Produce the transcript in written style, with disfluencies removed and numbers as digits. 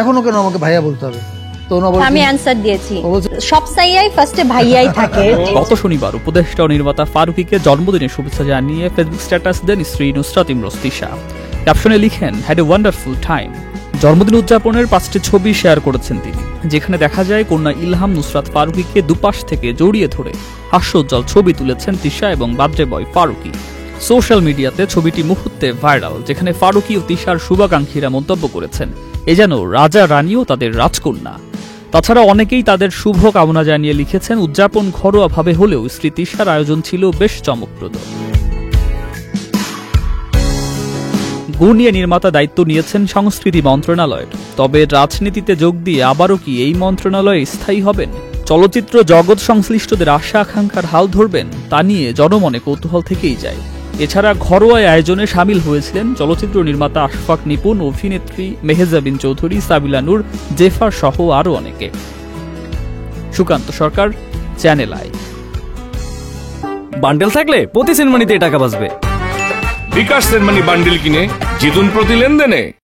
এখনো কেন আমাকে ভাইয়া বলতে হবে? আমি অ্যানসার দিয়েছি, সব সাইয়াই ফার্স্টে ভাইয়াই থাকে। গত শনিবার উপদেষ্টা ও নির্মাতা ফারুকীকে জন্মদিনের শুভেচ্ছা জানিয়ে ফেসবুক স্ট্যাটাস দেন স্ত্রী নুসরাত ইমরোজ তিশা। ক্যাপশনে লিখেন, হ্যাড এ ওয়ান্ডারফুল টাইম। জন্মদিন উদযাপনের 5টি ছবি শেয়ার করেছেন তিনি, যেখানে দেখা যায় কন্যা ইলহাম নুসরাত ফারুকীকে দুপাশ থেকে জড়িয়ে ধরে হাস্যোজ্জ্বল ছবি তুলেছেন তিশা এবং বার্থডে বয় ফারুকী। সোশ্যাল মিডিয়াতে ছবিটি মুহূর্তে ভাইরাল, যেখানে ফারুকী ও তিশার শুভাকাঙ্ক্ষীরা মন্তব্য করেছেন এ যেন রাজা রানীও তাদের রাজকন্যা। তাছাড়া অনেকেই তাদের শুভ কামনা জানিয়ে লিখেছেন, উদযাপন ঘরোয়াভাবে হলেও স্ত্রী তিশার আয়োজন ছিল বেশ চমকপ্রদ। গুণিয়ে নির্মাতা দায়িত্ব নিয়েছেন সংস্কৃতি মন্ত্রণালয়ের, তবে রাজনীতিতে যোগ দিয়ে আবারও কি এই মন্ত্রণালয়ে স্থায়ী হবেন? চলচ্চিত্র জগৎ সংশ্লিষ্টদের আশা আকাঙ্ক্ষার হাল ধরবেন তা নিয়ে জনমনে কৌতূহল থেকেই যায়। এছাড়া ঘরোয়া আয়োজনে সামিল হয়েছিলেন চলচ্চিত্র নির্মাতা আশফাক নিপুণ, অভিনেত্রী মেহেজাবিন চৌধুরী, সাবিলা নূর, জেফার সহ আরও অনেকে। সুকান্ত সরকার, চ্যানেল আই। বান্ডেল থাকলে প্রতি সেনমানিতে টাকা বাঁচবে। বিকাশ সেনমানি বান্ডিল কিনে জিতুন প্রতি লেনদেনে।